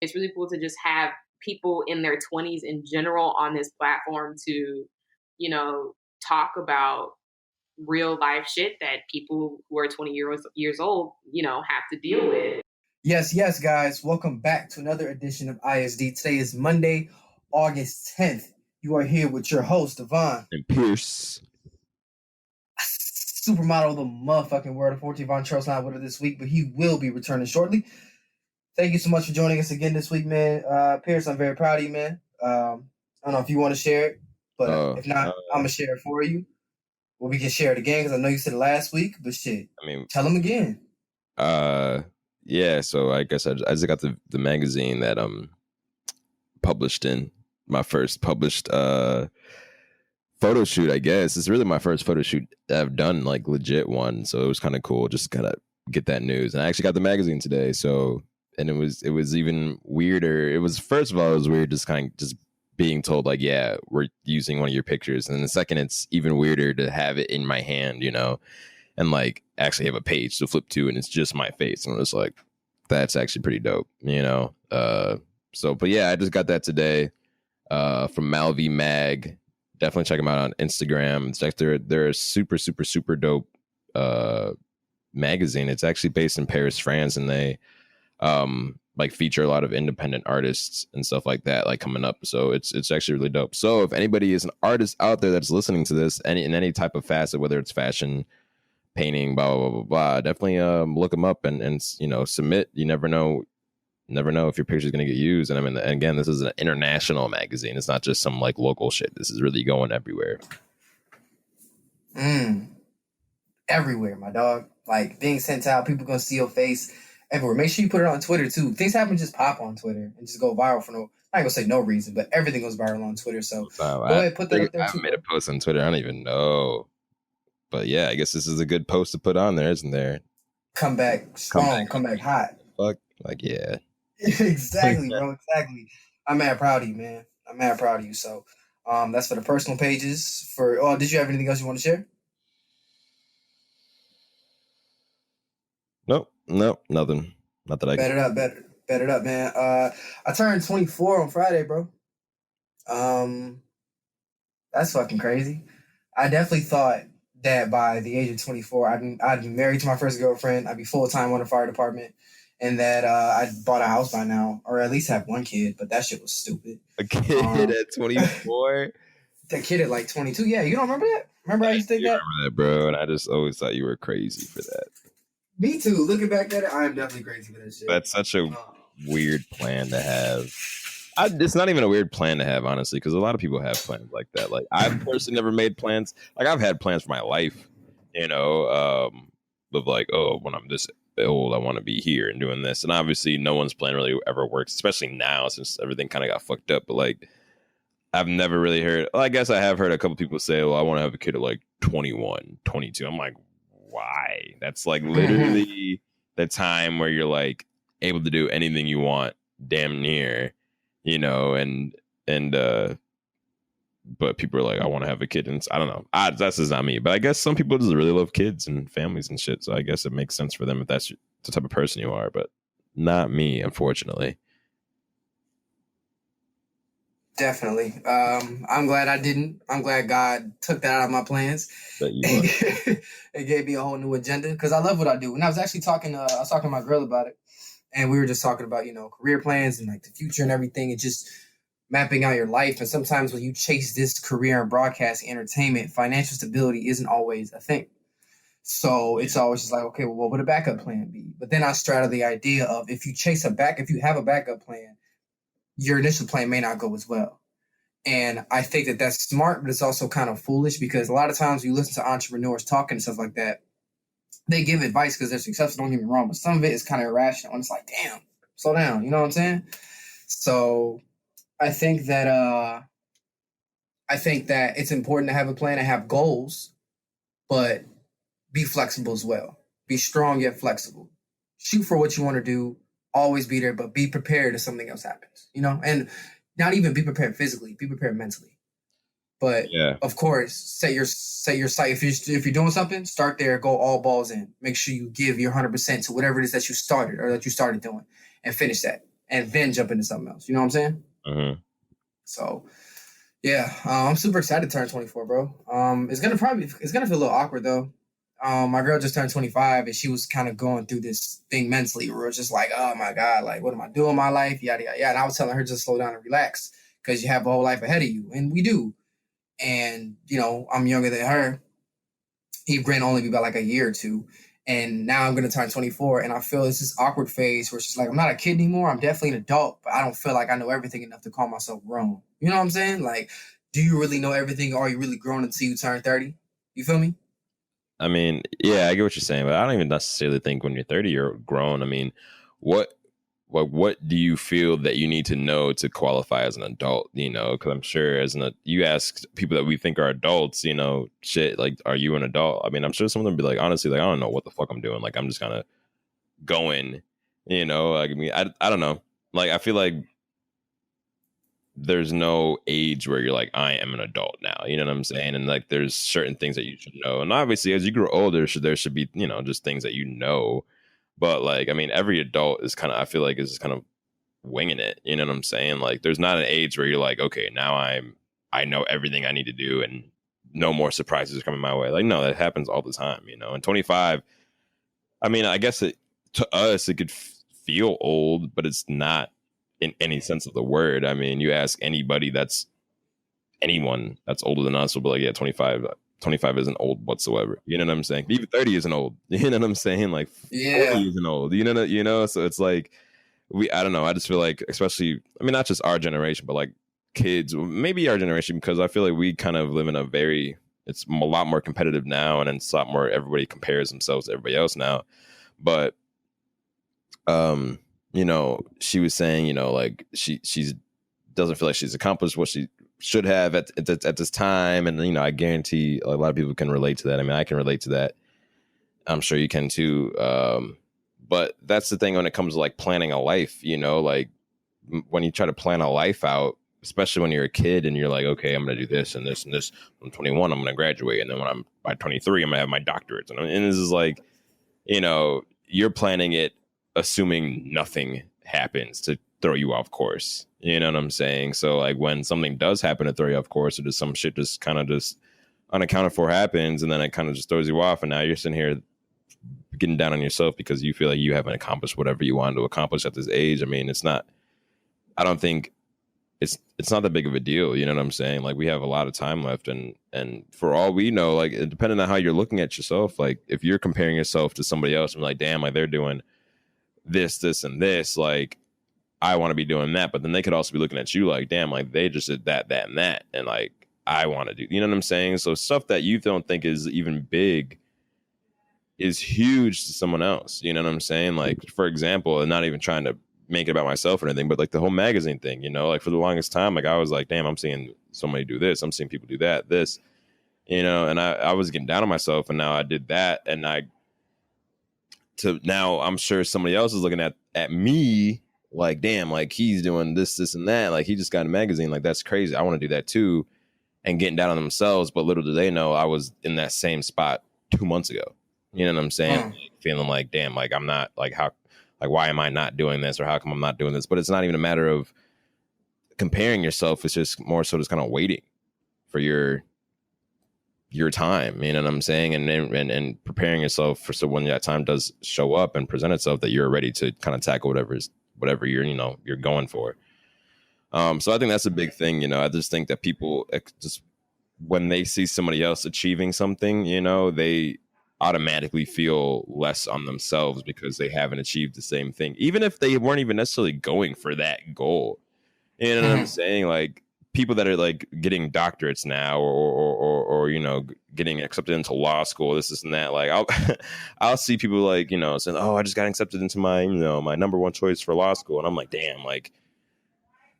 It's really cool to just have people in their 20s in general on this platform to, talk about real life shit that people who are 20 years old, have to deal with. Yes, yes, guys. Welcome back to another edition of ISD. Today is Monday, August 10th. You are here with your host, Devonn. And Pierce. Supermodel of the motherfucking world. Unfortunately, Vontrell's not with us this week, but he will be returning shortly. Thank you so much for joining us again this week, man. Pierce, I'm very proud of you, man. I don't know if you want to share it, but if not, I'm going to share it for you. Well, we can share it again because I know you said it last week, but shit, tell them again. Yeah, so I guess I just got the magazine that published in my first published photo shoot, I guess. It's really my first photo shoot that I've done, like legit one. So it was kind of cool just kind of get that news. And I actually got the magazine today. So, and it was even weirder. It was, first of all, it was weird just kind of just being told like, yeah, we're using one of your pictures. And then the second, it's even weirder to have it in my hand, and like actually have a page to flip to and it's just my face. And I was like, that's actually pretty dope, So, but yeah, I just got that today from Malvi Mag. Definitely check them out on Instagram. It's like they're a super, super, super dope magazine. It's actually based in Paris, France, and they like feature a lot of independent artists and stuff like that, like coming up. So it's actually really dope. So if anybody is an artist out there that's listening to this, in any type of facet, whether it's fashion, painting, blah blah blah blah, definitely look them up and submit. You never know if your picture is going to get used. And I mean, again, this is an international magazine. It's not just some like local shit. This is really going everywhere. Everywhere, my dog. Like being sent out, people gonna see your face everywhere. Make sure you put it on Twitter too. Things happen, just pop on Twitter and just go viral for I'm not gonna say no reason, but everything goes viral on Twitter. So go ahead, put that up there too. I made a post on Twitter. I don't even know. But yeah, I guess this is a good post to put on there, isn't there? Come back strong, come back hot. Fuck, like, yeah. Exactly, bro. Exactly. I'm mad proud of you, man. I'm mad proud of you. So, that's for the personal pages. Did you have anything else you want to share? Nope, nothing. Not that I bet it up, man. I turned 24 on Friday, bro. That's fucking crazy. I definitely thought that by the age of 24, I'd be married to my first girlfriend. I'd be full-time on the fire department. And that I'd bought a house by now, or at least have one kid, but that shit was stupid. A kid at 24? That kid at like 22. Yeah, you don't remember that? Remember I used to think that? I remember that, bro, and I just always thought you were crazy for that. Me too. Looking back at it, I am definitely crazy for that shit. That's such a weird plan to have. It's not even a weird plan to have, honestly, because a lot of people have plans like that. Like, I've personally never made plans. Like, I've had plans for my life, of like, oh, when I'm this old, I want to be here and doing this. And obviously, no one's plan really ever works, especially now since everything kind of got fucked up. But like, I've never really heard. Well, I guess I have heard a couple people say, well, I want to have a kid at like 21, 22. I'm like, why? That's like literally the time where you're like able to do anything you want, damn near. But people are like, I want to have a kid, and I don't know. That's just not me. But I guess some people just really love kids and families and shit. So I guess it makes sense for them if that's the type of person you are. But not me, unfortunately. Definitely. I'm glad I didn't. I'm glad God took that out of my plans. It gave me a whole new agenda because I love what I do. And I was actually talking to my girl about it, and we were just talking about career plans and like the future and everything, and just mapping out your life. And sometimes when you chase this career in broadcasting entertainment, financial stability isn't always a thing. So it's always just like, okay, well, what would a backup plan be? But then I straddle the idea of if you have a backup plan, your initial plan may not go as well. And I think that that's smart, but it's also kind of foolish because a lot of times you listen to entrepreneurs talking and stuff like that, they give advice because they're successful, don't get me wrong, but some of it is kind of irrational. And it's like, damn, slow down. You know what I'm saying? So I think that it's important to have a plan and have goals, but be flexible as well. Be strong yet flexible. Shoot for what you want to do. Always be there, but be prepared if something else happens. And not even be prepared physically. Be prepared mentally. But of course, set your sight. If you're doing something, start there. Go all balls in. Make sure you give your 100% to whatever it is that you started or that you started doing, and finish that. and then jump into something else. You know what I'm saying? Mm-hmm. So, yeah, I'm super excited to turn 24, bro. It's gonna feel a little awkward though. My girl just turned 25 and she was kind of going through this thing mentally where it's just like, oh my God, like, what am I doing in my life? Yada, yada, yada. And I was telling her just slow down and relax because you have a whole life ahead of you. And we do. And, you know, I'm younger than her. Eve Grant only be about like a year or two. And now I'm going to turn 24. And I feel it's this awkward phase where it's just like, I'm not a kid anymore. I'm definitely an adult, but I don't feel like I know everything enough to call myself grown. You know what I'm saying? Like, do you really know everything? Or are you really grown until you turn 30? You feel me? I mean, yeah, I get what you're saying, but I don't even necessarily think when you're 30, you're grown. I mean, what do you feel that you need to know to qualify as an adult? You know, because I'm sure you ask people that we think are adults, you know, shit, like, are you an adult? I mean, I'm sure some of them be like, honestly, like, I don't know what the fuck I'm doing. Like, I'm just kind of going, you know, like, I mean, I don't know. Like, I feel like there's no age where you're like, I am an adult now. You know what I'm saying? And like, there's certain things that you should know. And obviously, as you grow older, there should be, you know, just things that you know. But like, I mean, every adult is kind of, I feel like, is kind of winging it. You know what I'm saying? Like, there's not an age where you're like, okay, now I know everything I need to do and no more surprises are coming my way. Like, no, that happens all the time, you know. And 25, I mean, I guess to us, it could feel old, but it's not in any sense of the word. I mean, you ask anyone that's older than us will be like, yeah, 25 isn't old whatsoever. You know what I'm saying? Even 30 isn't old. You know what I'm saying? Like, 40 isn't old. You know? So it's like, I don't know. I just feel like, especially, I mean, not just our generation, but like kids, maybe our generation, because I feel like we kind of live in it's a lot more competitive now. And it's a lot more, everybody compares themselves to everybody else now. But, you know, she was saying, you know, like she's doesn't feel like she's accomplished what she should have at this time. And, you know, I guarantee a lot of people can relate to that. I mean, I can relate to that. I'm sure you can too. But that's the thing when it comes to like planning a life, you know, like when you try to plan a life out, especially when you're a kid and you're like, okay, I'm going to do this and this and this. When I'm 21, I'm going to graduate. And then when I'm by 23, I'm going to have my doctorate. And this is like, you know, you're planning it assuming nothing happens to throw you off course. You know what I'm saying? So like when something does happen to throw you off course or just some shit just kind of just unaccounted for happens and then it kind of just throws you off and now you're sitting here getting down on yourself because you feel like you haven't accomplished whatever you wanted to accomplish at this age. I mean, I don't think it's not that big of a deal. You know what I'm saying? Like we have a lot of time left and for all we know, like depending on how you're looking at yourself, like if you're comparing yourself to somebody else and like, damn, like they're doing this and this, like I want to be doing that. But then they could also be looking at you like, damn, like they just did that and that. And like, I want to do, you know what I'm saying? So stuff that you don't think is even big is huge to someone else. You know what I'm saying? Like, for example, and not even trying to make it about myself or anything, but like the whole magazine thing, you know, like for the longest time, like I was like, damn, I'm seeing somebody do this. I'm seeing people do this, you know, and I was getting down on myself and now I did that. And now I'm sure somebody else is looking at me like, damn, like he's doing this and that. Like he just got a magazine. Like, that's crazy. I want to do that too. And getting down on themselves. But little do they know I was in that same spot 2 months ago. You know what I'm saying? Like, feeling like, damn, like I'm not like why am I not doing this or how come I'm not doing this? But it's not even a matter of comparing yourself. It's just more so just kind of waiting for your time. You know what I'm saying? And preparing yourself for so when that time does show up and present itself that you're ready to kind of tackle whatever you're going for. So I think that's a big thing. You know, I just think that people just when they see somebody else achieving something, you know, they automatically feel less on themselves because they haven't achieved the same thing, even if they weren't even necessarily going for that goal. You know what I'm saying? Like people that are like getting doctorates now or you know, getting accepted into law school, this and that. Like I'll see people like, you know, saying, oh, I just got accepted into my, you know, my number one choice for law school. And I'm like, damn, like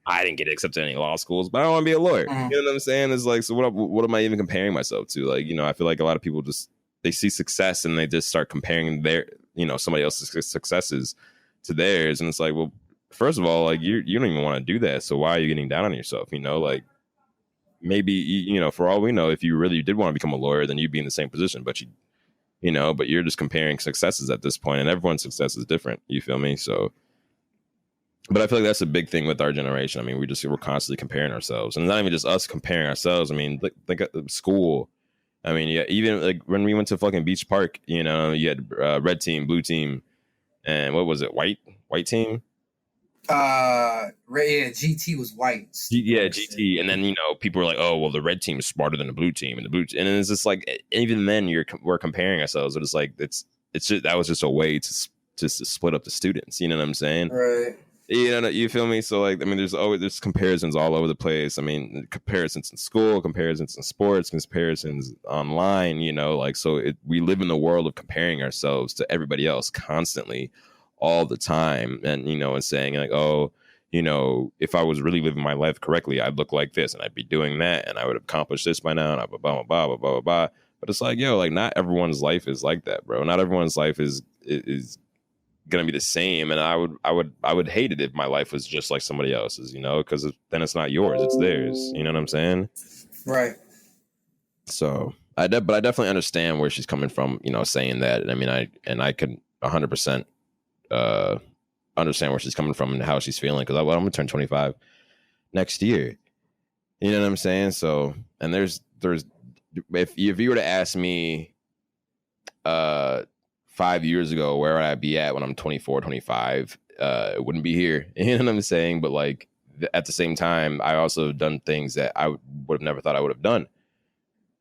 I didn't get accepted in any law schools, but I don't want to be a lawyer. You know what I'm saying? It's like, so what am I even comparing myself to? Like, you know, I feel like a lot of people just, they see success and they just start comparing their, you know, somebody else's successes to theirs. And it's like, well, first of all, like you don't even want to do that. So why are you getting down on yourself? You know, like maybe, you know, for all we know, if you really did want to become a lawyer, then you'd be in the same position, but but you're just comparing successes at this point and everyone's success is different. You feel me? So But I feel like that's a big thing with our generation. I mean, we're constantly comparing ourselves, and not even just us comparing ourselves. I mean, like at school. I mean, yeah, even like when we went to fucking Beach Park, you know, you had red team, blue team, and what was it, white team? Yeah, GT was white. Yeah, GT, and then you know people were like, "Oh, well, the red team is smarter than the blue team," and and it's just like even then we're comparing ourselves, but it's like it's just that was just a way to just to split up the students. You know what I'm saying? Right. You know, you feel me? So like, I mean, there's comparisons all over the place. I mean, comparisons in school, comparisons in sports, comparisons online. You know, like we live in the world of comparing ourselves to everybody else constantly, all the time, and you know, and saying like, oh, you know, if I was really living my life correctly, I'd look like this, and I'd be doing that, and I would have accomplished this by now, and blah blah blah blah blah blah blah. But it's like, yo, like not everyone's life is like that, bro. Not everyone's life is gonna be the same, and I would hate it if my life was just like somebody else's, you know, because then it's not yours, it's theirs. You know what I'm saying? Right. So but I definitely understand where she's coming from, you know, saying that. I mean, I could 100% understand where she's coming from and how she's feeling, because I'm gonna turn 25 next year. You know what I'm saying? So, and there's if you were to ask me 5 years ago, where would I be at when I'm 24, 25? It wouldn't be here. You know what I'm saying? But like at the same time, I also have done things that I would have never thought I would have done.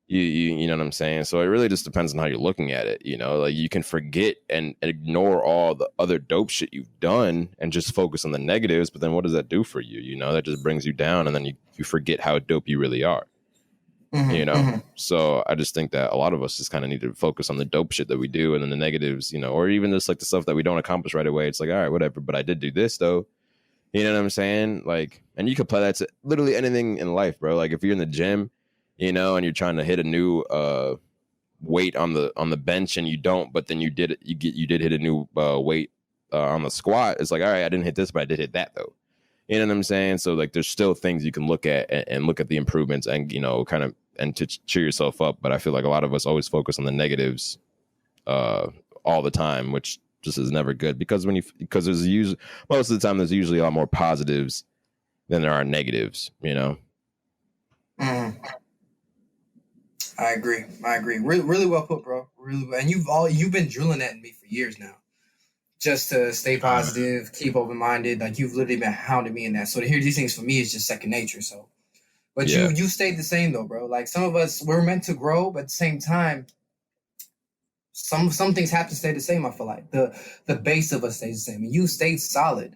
You know what I'm saying? So it really just depends on how you're looking at it. You know, like you can forget and ignore all the other dope shit you've done and just focus on the negatives. But then what does that do for you? You know, that just brings you down, and then you forget how dope you really are. Mm-hmm, you know, mm-hmm. So I just think that a lot of us just kind of need to focus on the dope shit that we do, and then the negatives, you know, or even just like the stuff that we don't accomplish right away. It's like, all right, whatever, but I did do this though. You know what I'm saying? Like, and you can apply that to literally anything in life, bro. Like if you're in the gym, you know, and you're trying to hit a new weight on the bench, and you don't, but then you did hit a new weight on the squat. It's like, all right, I didn't hit this, but I did hit that though. You know what I'm saying? So like, there's still things you can look at and look at the improvements, and you know, kind of, and to cheer yourself up. But I feel like a lot of us always focus on the negatives all the time, which just is never good, because there's usually, most of the time, there's usually a lot more positives than there are negatives. You know. I agree. Really, really well put, bro. Really, and you've been drilling that in me for years now. Just to stay positive, keep open-minded. Like you've literally been hounding me in that. So to hear these things for me is just second nature. So, but yeah. you stayed the same though, bro. Like some of us, we're meant to grow, but at the same time, some things have to stay the same. I feel like the base of us stays the same. And you stayed solid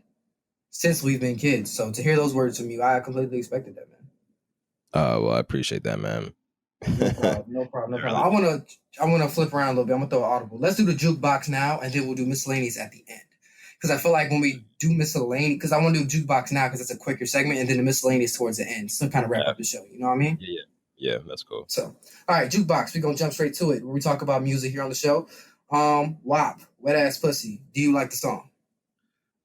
since we've been kids. So to hear those words from you, I completely expected that, man. Well, I appreciate that, man. No problem. I wanna flip around a little bit. I'm gonna throw an audible. Let's do the Juke Box now, and then we'll do miscellaneous at the end. Because I feel like when we do miscellaneous, because I want to do Juke Box now because it's a quicker segment, and then the miscellaneas towards the end, so kind of wrap up the show. You know what I mean? Yeah, that's cool. So, all right, Juke Box. We're gonna jump straight to it. Where we talk about music here on the show. WAP, Wet Ass Pussy. Do you like the song?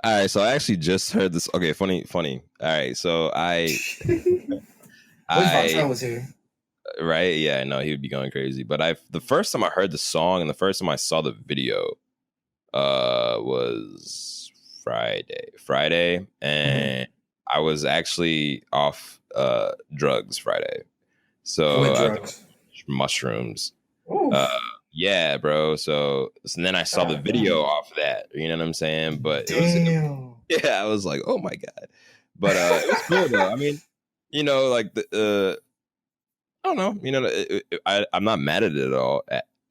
All right, so I actually just heard this. Okay, funny. All right, so I Vontrell was here. Right? Yeah, I know he would be going crazy. But the first time I heard the song and the first time I saw the video was Friday, and I was actually off drugs Friday. So drugs? Mushrooms. Yeah, bro. So then I saw the video off that. You know what I'm saying? But I was like, oh my God. But it was cool though. I mean, you know, like I don't know. You know, I'm not mad at it at all.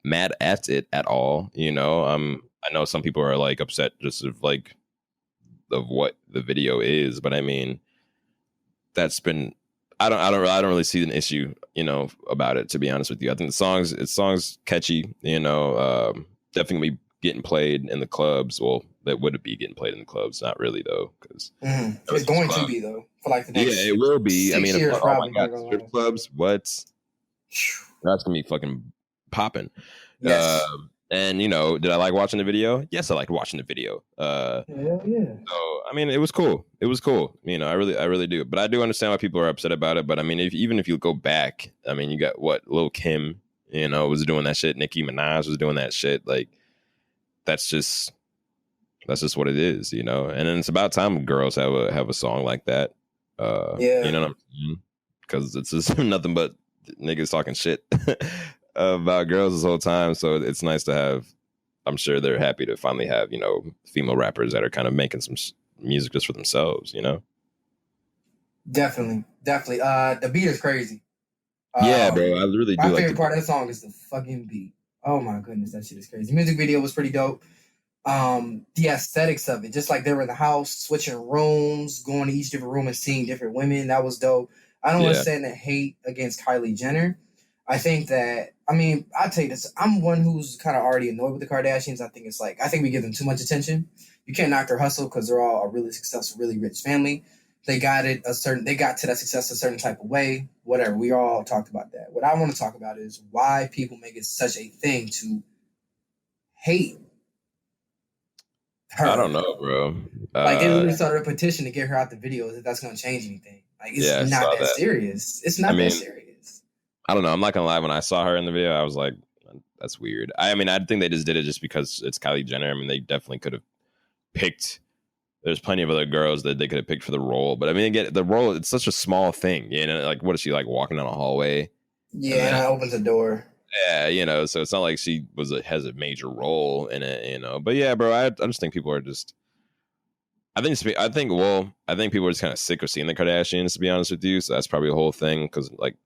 Mad at it at all. You know, I know some people are like upset just of what the video is, but I mean, that's been. I don't really see an issue, you know, about it. To be honest with you, I think the song's catchy. You know, definitely getting played in the clubs. Well, that would be getting played in the clubs. Not really though, because it's going to be though for like the next. Yeah, it will be. 6 years, oh my God, strip clubs. What? That's gonna be fucking popping. Yes. And you know, did I like watching the video? Yes, I liked watching the video. Hell yeah. So I mean, it was cool. You know, I really do. But I do understand why people are upset about it. But I mean, even if you go back, I mean, you got Lil Kim, you know, was doing that shit. Nicki Minaj was doing that shit. Like, that's just That's just what it is, you know. And then it's about time girls have a song like that. You know what I'm saying? Because it's just nothing but niggas talking shit about girls this whole time. So it's nice to have. I'm sure they're happy to finally have, you know, female rappers that are kind of making some music just for themselves, you know. Definitely. The beat is crazy. Yeah, bro. I really do. My favorite part of the song is the fucking beat. Oh my goodness, that shit is crazy. The music video was pretty dope. The aesthetics of it, just like they were in the house, switching rooms, going to each different room and seeing different women. That was dope. I don't want to say that hate against Kylie Jenner. I think that, I'll tell you this. I'm one who's kind of already annoyed with the Kardashians. I think we give them too much attention. You can't knock their hustle because they're all a really successful, really rich family. They got to that success a certain type of way. Whatever. We all talked about that. What I want to talk about is why people make it such a thing to hate her. I don't know, bro. Like they literally started a petition to get her out the videos if that's going to change anything. Like it's not that serious. It's not that serious. I don't know. I'm not gonna lie. When I saw her in the video, I was like, "That's weird." I think they just did it just because it's Kylie Jenner. I mean, they definitely could have picked. There's plenty of other girls that they could have picked for the role, but I mean, again, the role, it's such a small thing. You know, like what is she like walking down a hallway? Yeah, and opens the door. Yeah, you know, so it's not like she has a major role in it, you know. But yeah, bro, I just think people are just. I think people are just kind of sick of seeing the Kardashians, to be honest with you. So that's probably the whole thing, because like,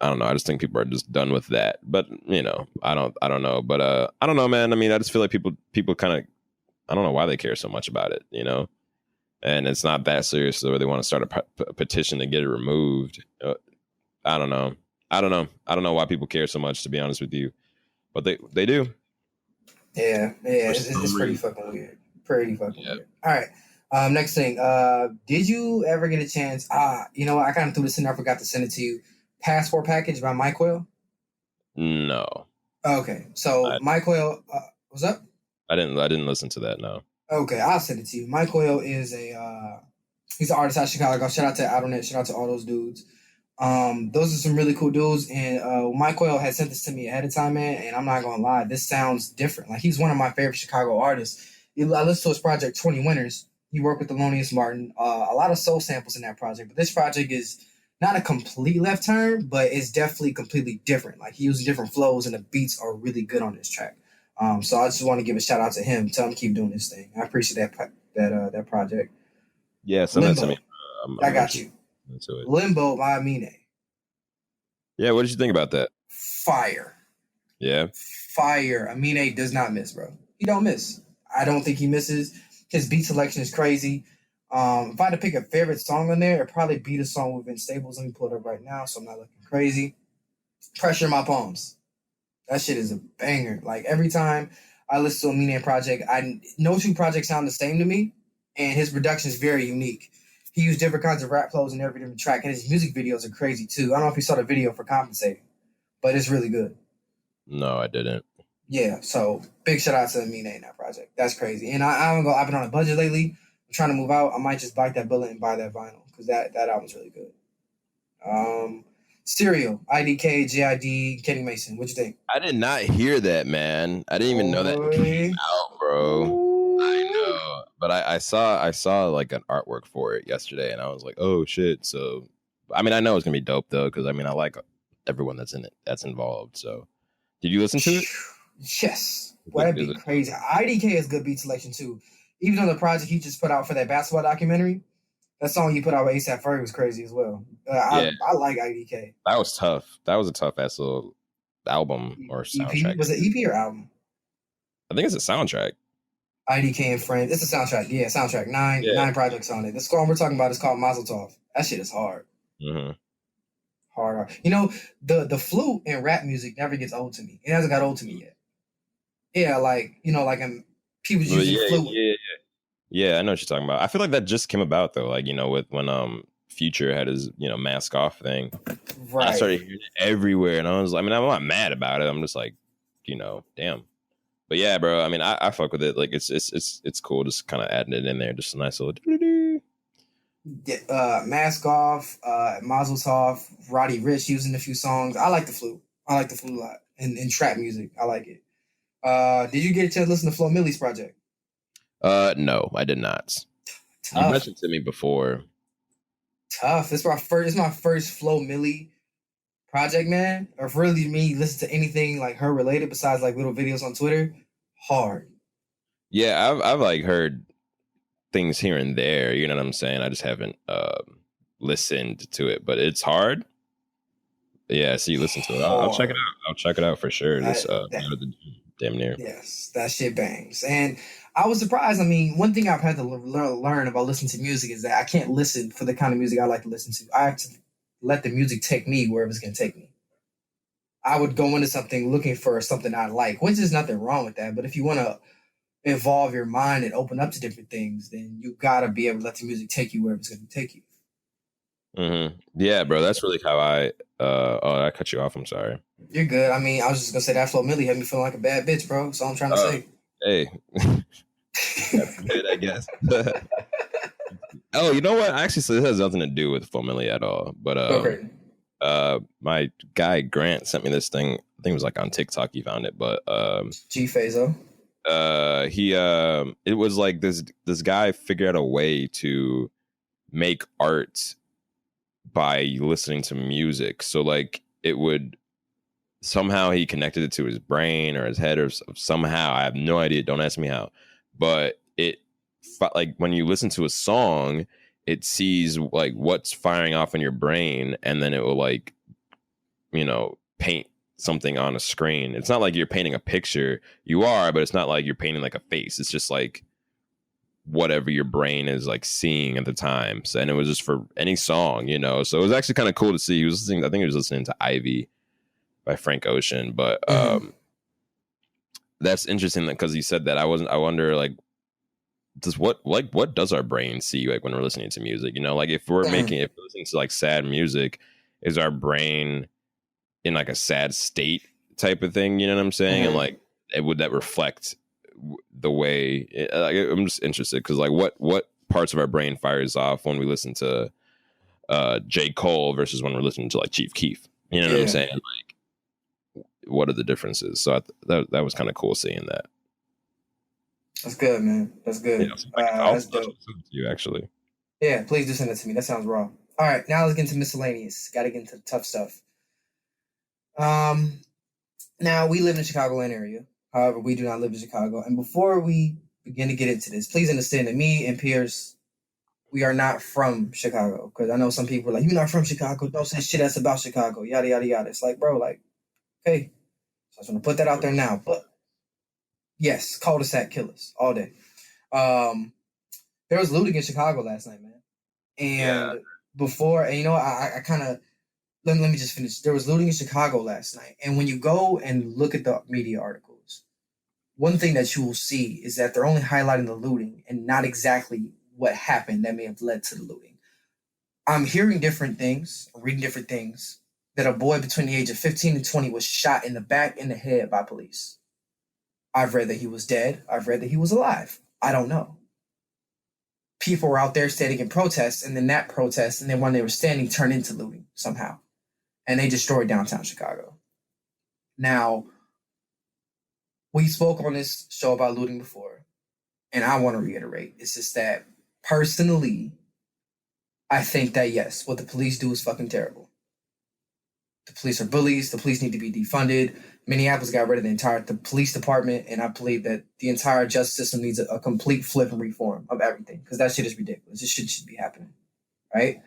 I don't know. I just think people are just done with that. But you know, I don't know. But I don't know, man. I mean, I just feel like people kind of, I don't know why they care so much about it, you know. And it's not that serious, so they want to start a petition to get it removed. I don't know. I don't know why people care so much, to be honest with you, but they do. Yeah, it's pretty fucking weird. Pretty fucking weird. All right. Next thing. Did you ever get a chance? You know what? I kind of threw this in there. I forgot to send it to you. Passport Package by Myquale? No. Okay. So Myquale, what's up? I didn't listen to that, no. Okay, I'll send it to you. Myquale is he's an artist out of Chicago. Shout out to Addernet, shout out to all those dudes. Those are some really cool dudes, and Myquale had sent this to me ahead of time, man, and I'm not gonna lie, this sounds different. Like, he's one of my favorite Chicago artists. I listened to his project 20 Winners. He worked with Thelonious Martin. A lot of soul samples in that project, but this project is not a complete left turn, but it's definitely completely different. Like, he uses different flows, and the beats are really good on this track. So I just want to give a shout out to him. Tell him to keep doing this thing. I appreciate that project. Yeah, send that to me. I got you. Limbo by Amine. Yeah, what did you think about that? Fire. Yeah. Fire. Amine does not miss, bro. He don't miss. I don't think he misses. His beat selection is crazy. If I had to pick a favorite song on there, it'd probably be the song with Vince Staples. Let me pull it up right now so I'm not looking crazy. Pressure in My Palms. That shit is a banger. Like, every time I listen to Amine project, no two projects sound the same to me, and his production is very unique. He used different kinds of rap flows in every different track, and his music videos are crazy too. I don't know if you saw the video for Compensating, but it's really good. No, I didn't. Yeah, so big shout out to Amine in that project. That's crazy. And I've been on a budget lately. I'm trying to move out. I might just bite that bullet and buy that vinyl, because that album's really good. Serial, IDK, JID, Kenny Mason. What you think? I did not hear that, man. I didn't even know that came out, bro. Ooh. I know, but I saw like an artwork for it yesterday, and I was like, oh shit. So, I mean, I know it's gonna be dope though, because I mean, I like everyone that's in it, that's involved. So, did you listen to it? Yes. Well, that'd be crazy. IDK has good beat selection too. Even on the project he just put out for that basketball documentary, that song he put out with A$AP Ferg was crazy as well. I like IDK. That was tough. That was a tough ass little album or soundtrack. EP? Was it EP or album? I think it's a soundtrack. IDK and Friends. It's a soundtrack. Yeah, soundtrack. Nine projects on it. The song we're talking about is called Mazel Tov. That shit is hard. Mm-hmm. Hard. You know, the flute in rap music never gets old to me. It hasn't got old to me yet. Yeah, like, you know, like people using flute. Yeah, I know what you're talking about. I feel like that just came about though, like, you know, with when Future had his, you know, mask off thing. Right. I started hearing it everywhere, and I was, I mean, I'm not mad about it. I'm just like, you know, damn. But yeah, bro. I mean, I fuck with it. Like, it's cool, just kind of adding it in there, just a nice little. Mask Off, Mazel Tov, Roddy Ricch using a few songs. I like the flute. I like the flute a lot. And trap music, I like it. Did you get a chance to listen to Flo Milli's project? No, I did not. Tough. You mentioned to me before. Tough. It's my first Flo Milli project, man. Or if really me listen to anything like her related besides like little videos on Twitter, hard. Yeah, I've like heard things here and there. You know what I'm saying? I just haven't listened to it, but it's hard. Yeah, so you listen to it. I'll check it out. I'll check it out for sure. This damn near. Yes, that shit bangs. And I was surprised. I mean, one thing I've had to learn about listening to music is that I can't listen for the kind of music I like to listen to. I have to let the music take me wherever it's going to take me. I would go into something looking for something I like, which is nothing wrong with that. But if you want to evolve your mind and open up to different things, then you got to be able to let the music take you wherever it's going to take you. Mm-hmm. Yeah, bro, that's really how I cut you off. I'm sorry. You're good. I mean, I was just gonna say that Flo Milli had me feeling like a bad bitch, bro. So I'm trying to say. Hey, that's good, I guess. Oh, you know what? Actually, so this has nothing to do with Flo Milli at all. But my guy Grant sent me this thing. I think it was like on TikTok. He found it, but G Fazo. It was like this guy figured out a way to make art by listening to music. So like it would somehow he connected it to his brain or his head or somehow. I have no idea. Don't ask me how. But it like when you listen to a song, it sees like what's firing off in your brain, and then it will like, you know, paint something on a screen. It's not like you're painting a picture. You are, but it's not like you're painting like a face. It's just like whatever your brain is like seeing at the time. So, and it was just for any song, you know. So it was actually kind of cool to see. He was listening. I think he was listening to Ivy by Frank Ocean. But that's interesting because he said that. I wonder like what does our brain see like when we're listening to music? You know, like if we're listening to like sad music, is our brain in like a sad state type of thing? You know what I'm saying? And like, would that reflect the way? I'm just interested because like, what parts of our brain fires off when we listen to J. Cole versus when we're listening to like Chief Keef? You know what I'm saying? Like, what are the differences? So that was kind of cool seeing that. That's good, man. That's good. Yeah, that's dope. To you actually. Yeah, please do send it to me. That sounds raw. All right, now let's get into miscellaneous. Got to get into the tough stuff. Now we live in the Chicagoland area. However, we do not live in Chicago. And before we begin to get into this, please understand that me and Pierce, we are not from Chicago. Because I know some people are like, you're not from Chicago. Don't say shit that's about Chicago. Yada, yada, yada. It's like, bro, like, okay. So I just want to put that out there now. But yes, cul-de-sac killers all day. There was looting in Chicago last night, man. And before, and you know, I kind of, let me just finish. There was looting in Chicago last night. And when you go and look at the media articles, one thing that you will see is that they're only highlighting the looting and not exactly what happened that may have led to the looting. I'm hearing different things, reading different things, that a boy between the age of 15 and 20 was shot in the back and the head by police. I've read that he was dead. I've read that he was alive. I don't know. People were out there standing in protest, and then that protest, and then when they were standing, turned into looting somehow. And they destroyed downtown Chicago. Now, we spoke on this show about looting before, and I want to reiterate. It's just that, personally, I think that, yes, what the police do is fucking terrible. The police are bullies. The police need to be defunded. Minneapolis got rid of the police department, and I believe that the entire justice system needs a complete flip and reform of everything, because that shit is ridiculous. This shit should be happening, right?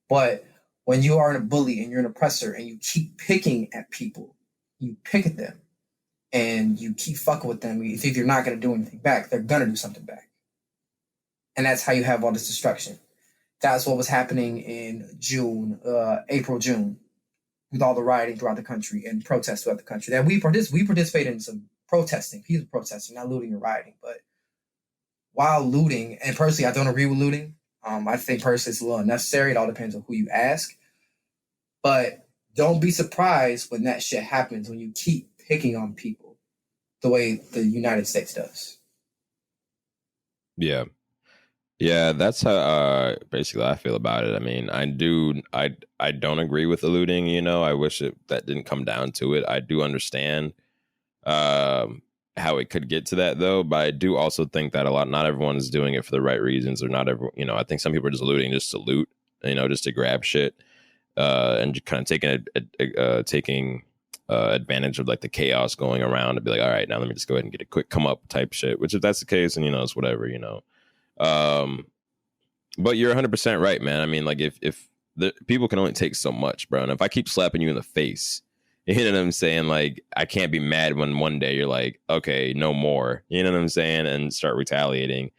But when you are a bully and you're an oppressor and you keep picking at people, you pick at them, and you keep fucking with them, you think you're not going to do anything back, they're going to do something back. And that's how you have all this destruction. That's what was happening in April, June, with all the rioting throughout the country and protests throughout the country. That we participated in some protesting, peaceful protesting, not looting or rioting. But while looting, and personally, I don't agree with looting. I think personally it's a little unnecessary. It all depends on who you ask. But don't be surprised when that shit happens, when you keep picking on people the way the United States does. Yeah. Yeah, that's how basically I feel about it. I mean, I don't agree with the looting, you know. I wish that didn't come down to it. I do understand how it could get to that though, but I do also think that not everyone is doing it for the right reasons, or not everyone, I think some people are just looting just to loot, just to grab shit, and kind of taking advantage of like the chaos going around and be like, all right, now let me just go ahead and get a quick come up type shit, which if that's the case, then it's whatever, but you're 100% right, man. I mean, like if the people can only take so much, bro, and if I keep slapping you in the face, you know what I'm saying? Like, I can't be mad when one day you're like, okay, no more. You know what I'm saying? And start retaliating.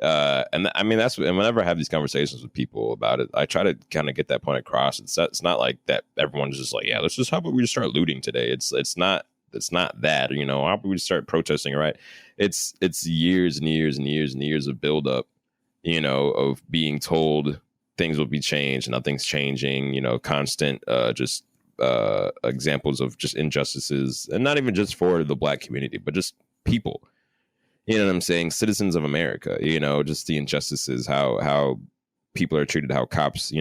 And I mean, and whenever I have these conversations with people about it, I try to kind of get that point across. It's not like that everyone's just like, yeah, how about we just start looting today? It's not that, how about we just start protesting, right? It's years and years and years and years of buildup, of being told things will be changed, nothing's changing, constant, just examples of just injustices, and not even just for the Black community, but just people, you know what I'm saying? Citizens of America, just the injustices, how people are treated, how cops,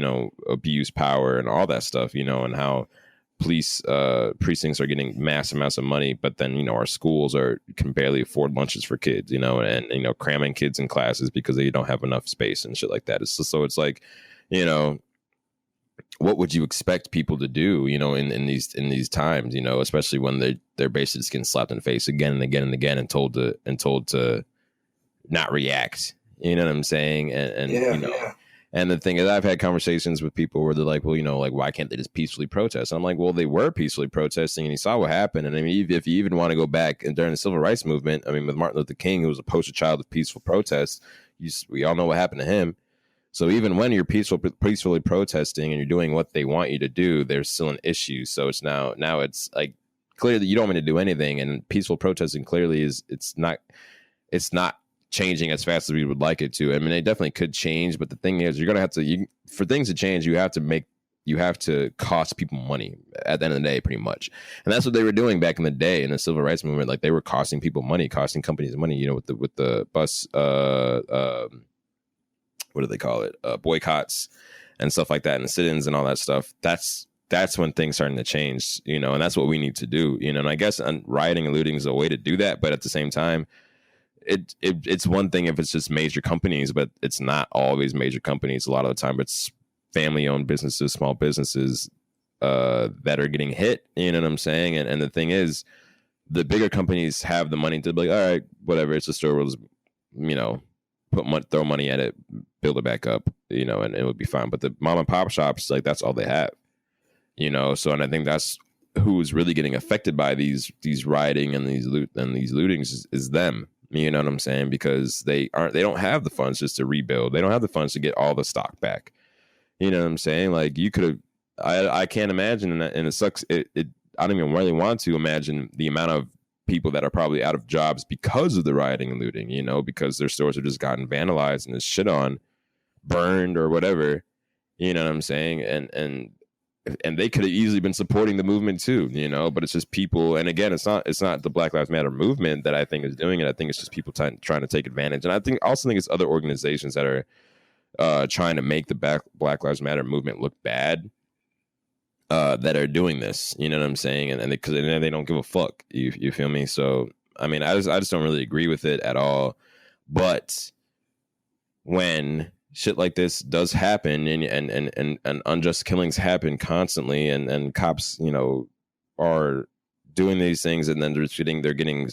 abuse power and all that stuff, and how police precincts are getting mass amounts of money, but then, our schools can barely afford lunches for kids, and cramming kids in classes because they don't have enough space and shit like that. So it's like, what would you expect people to do, in these times, especially when they're basically just getting slapped in the face again and again and again and told to not react, you know what I'm saying? And and the thing is, I've had conversations with people where they're like, well, like, why can't they just peacefully protest? And I'm like, well, they were peacefully protesting and you saw what happened. And I mean, if you even want to go back and during the civil rights movement, I mean, with Martin Luther King, who was a poster child of peaceful protest, we all know what happened to him. So even when you're peacefully protesting and you're doing what they want you to do, there's still an issue. So it's now it's like clear that you don't want me to do anything, and peaceful protesting clearly it's not changing as fast as we would like it to. I mean, it definitely could change, but the thing is, you're gonna have to for things to change, you have to cost people money at the end of the day, pretty much. And that's what they were doing back in the day in the civil rights movement. Like, they were costing people money, costing companies money. With the bus. What do they call it? Boycotts and stuff like that, and sit-ins and all that stuff. That's when things starting to change, and that's what we need to do, and I guess rioting and looting is a way to do that. But at the same time, it's one thing if it's just major companies, but it's not always major companies. A lot of the time it's family-owned businesses, small businesses that are getting hit, you know what I'm saying? And the thing is, the bigger companies have the money to be like, all right, whatever, it's a store, we'll just, throw money at it, build it back up, and it would be fine. But the mom and pop shops, like, that's all they have, So, and I think that's who's really getting affected by these rioting and these lootings is them. You know what I'm saying? Because they don't have the funds just to rebuild. They don't have the funds to get all the stock back. You know what I'm saying? Like, you could have. I can't imagine, and it sucks. I don't even really want to imagine the amount of people that are probably out of jobs because of the rioting and looting, because their stores have just gotten vandalized and shit on, burned or whatever, you know what I'm saying? And they could have easily been supporting the movement too, but it's just people. And again, it's not the Black Lives Matter movement that I think is doing it. I think it's just people trying to take advantage. And I also think it's other organizations that are trying to make the Black Lives Matter movement look bad. That are doing this, you know what I'm saying, and because they don't give a fuck. You feel me? So I mean, I just don't really agree with it at all. But when shit like this does happen, and unjust killings happen constantly, and cops, are doing these things, and then they're getting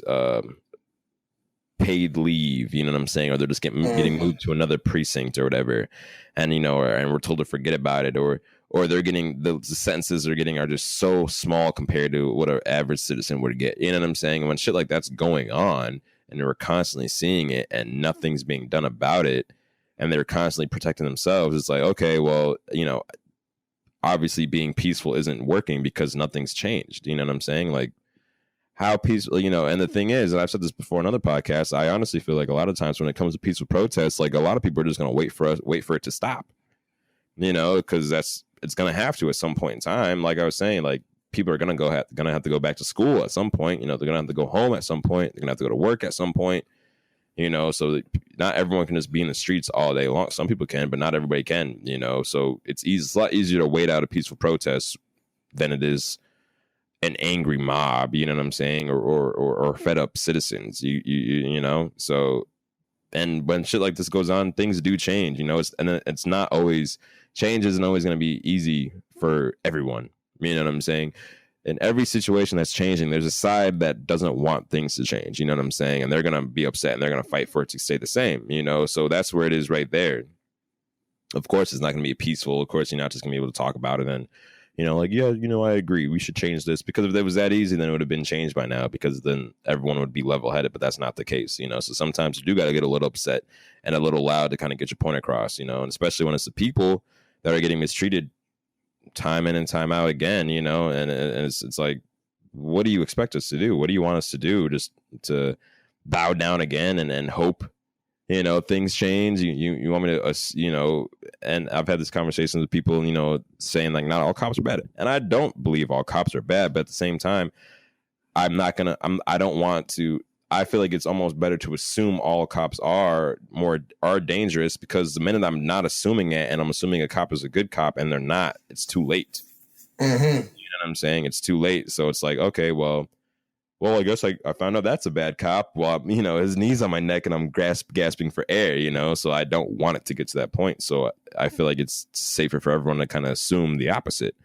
paid leave, you know what I'm saying, or they're just getting moved to another precinct or whatever, and and we're told to forget about it, or they're getting the sentences they're getting are just so small compared to what an average citizen would get, you know what I'm saying? And when shit like that's going on and we're constantly seeing it and nothing's being done about it, and they're constantly protecting themselves, it's like, okay, well, obviously being peaceful isn't working because nothing's changed, you know what I'm saying? Like, how peaceful, and the thing is, and I've said this before in other podcasts, I honestly feel like a lot of times when it comes to peaceful protests, like, a lot of people are just going to wait for it to stop, because it's going to have to at some point in time. Like I was saying, like, people are going to have to go back to school at some point, they're going to have to go home at some point, they're going to have to go to work at some point, so not everyone can just be in the streets all day long. Some people can, but not everybody can, so it's a lot easier to wait out a peaceful protest than it is an angry mob, you know what I'm saying, or fed up citizens, you know. So, and when shit like this goes on, things do change, you know. It's not always, change isn't always going to be easy for everyone, you know what I'm saying. In every situation that's changing, there's a side that doesn't want things to change, you know what I'm saying, and they're going to be upset and they're going to fight for it to stay the same, you know. So that's where it is right there. Of course, it's not going to be peaceful. Of course, you're not just going to be able to talk about it and, you know, like, yeah, you know, I agree, we should change this. Because if it was that easy, then it would have been changed by now, because then everyone would be level-headed. But that's not the case, you know. So sometimes you do got to get a little upset and a little loud to kind of get your point across, you know. And especially when it's the people that are getting mistreated time in and time out again, you know. And it's like, what do you expect us to do? What do you want us to do? Just to bow down again and hope, you know, things change? You want me to, you know? And I've had this conversation with people, you know, saying like, not all cops are bad, and I don't believe all cops are bad, but at the same time, I don't want to. I feel like it's almost better to assume all cops are dangerous, because the minute I'm not assuming it and I'm assuming a cop is a good cop and they're not, it's too late. Mm-hmm. You know what I'm saying? It's too late. So it's like, okay, well, I guess I found out that's a bad cop. Well, you know, his knee's on my neck and I'm gasping for air, you know, so I don't want it to get to that point. So I feel like it's safer for everyone to kind of assume the opposite,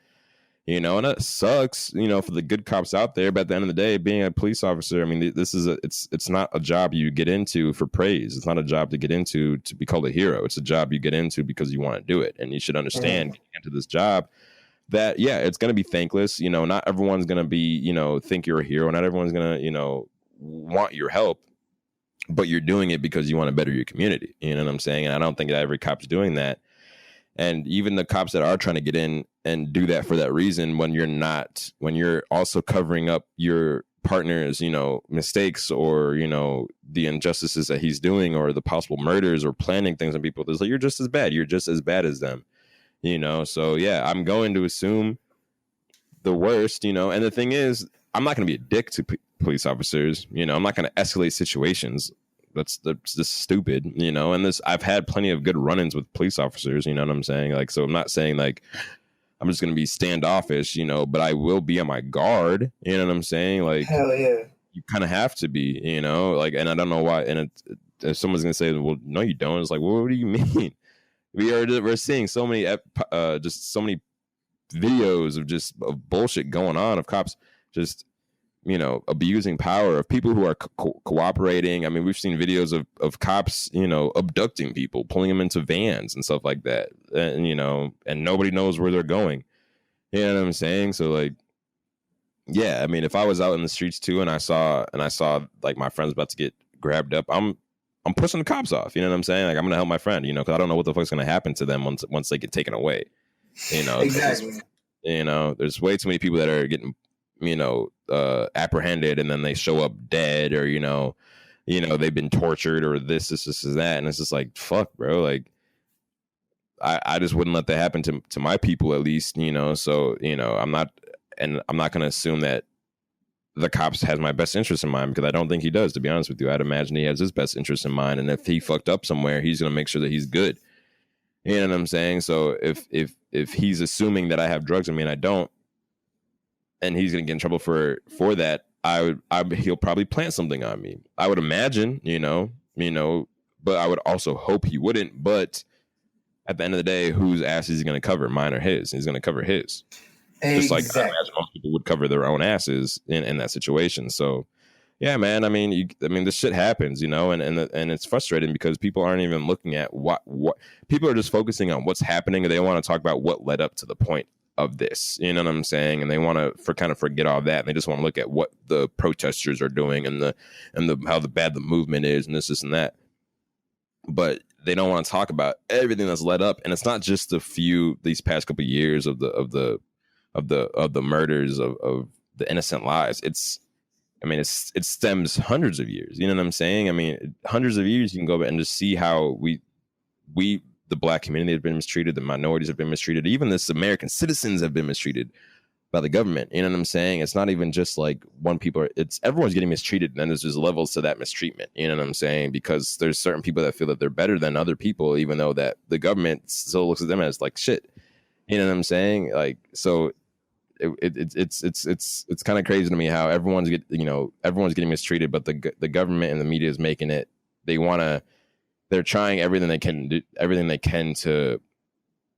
you know, and it sucks, you know, for the good cops out there. But at the end of the day, being a police officer, I mean, this is it's not a job you get into for praise. It's not a job to get into to be called a hero. It's a job you get into because you want to do it. And you should understand getting into this job that, yeah, it's going to be thankless. You know, not everyone's going to be, you know, think you're a hero. Not everyone's going to, you know, want your help, but you're doing it because you want to better your community. You know what I'm saying? And I don't think that every cop's doing that. And even the cops that are trying to get in and do that for that reason, when you're also covering up your partner's, you know, mistakes, or, you know, the injustices that he's doing, or the possible murders or planning things on people, it's like, you're just as bad. You're just as bad as them. You know, so yeah, I'm going to assume the worst, you know. And the thing is, I'm not going to be a dick to police officers. You know, I'm not going to escalate situations. That's just stupid, you know. And I've had plenty of good run-ins with police officers, you know what I'm saying? Like, so I'm not saying like I'm just going to be standoffish, you know, but I will be on my guard, you know what I'm saying? Like, hell yeah, you kind of have to be, you know, like, and I don't know why. And if someone's going to say, well, no, you don't, it's like, well, what do you mean? We're seeing so many just so many videos of bullshit going on, of cops just, you know, abusing power, of people who are cooperating. I mean, we've seen videos of cops, you know, abducting people, pulling them into vans and stuff like that, and, you know, and nobody knows where they're going. You know what I'm saying? So like, yeah, I mean, if I was out in the streets too and I saw like my friend's about to get grabbed up, I'm pushing the cops off. You know what I'm saying? Like, I'm gonna help my friend, you know, because I don't know what the fuck's gonna happen to them once they get taken away. You know, exactly. You know, there's way too many people that are getting, you know, apprehended, and then they show up dead, or you know, they've been tortured, or this, that, and it's just like, fuck, bro. Like, I just wouldn't let that happen to my people, at least, you know. So, you know, I'm not gonna assume that the cops has my best interest in mind, because I don't think he does, to be honest with you. I'd imagine he has his best interest in mind, and if he fucked up somewhere, he's gonna make sure that he's good. You know what I'm saying? So if he's assuming that I have drugs on me and I don't, and he's gonna get in trouble for that, he'll probably plant something on me. I would imagine, you know, but I would also hope he wouldn't. But at the end of the day, whose ass is he gonna cover? Mine or his? He's gonna cover his. Exactly. Just like I imagine most people would cover their own asses in that situation. So, yeah, man. I mean, this shit happens, you know, and it's frustrating because people aren't even looking at what people are just focusing on what's happening, and they want to talk about what led up to the point of this. You know what I'm saying? And they want to kind of forget all that, and they just want to look at what the protesters are doing and how bad the movement is, and this and that. But they don't want to talk about everything that's led up, and it's not just these past couple of years of the murders of the innocent lives. It stems hundreds of years. You know what I'm saying? I mean, hundreds of years. You can go back and just see how we the black community have been mistreated, the minorities have been mistreated, even this American citizens have been mistreated by the government. You know what I'm saying? It's not even just like it's everyone's getting mistreated, and then there's just levels to that mistreatment. You know what I'm saying? Because there's certain people that feel that they're better than other people, even though that the government still looks at them as like shit. You know what I'm saying? Like, so it's kind of crazy to me how everyone's getting mistreated, but the government and the media is making it. They're trying everything they can to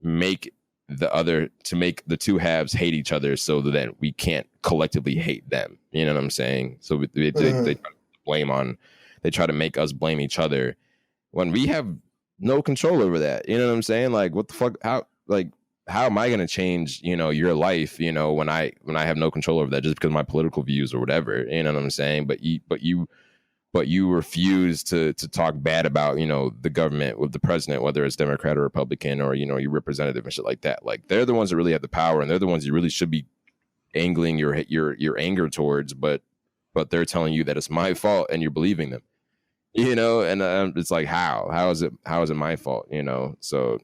make the two halves hate each other, so that we can't collectively hate them. You know what I'm saying? So they try to make us blame each other when we have no control over that. You know what I'm saying? Like, what the fuck? How am I going to change, your life, when I have no control over that just because of my political views or whatever? You know what I'm saying? But you refuse to talk bad about, the government with the president, whether it's Democrat or Republican or, your representative and shit like that. Like, they're the ones that really have the power, and they're the ones you really should be angling your anger towards. But they're telling you that it's my fault, and you're believing them, and it's like, how is it my fault? So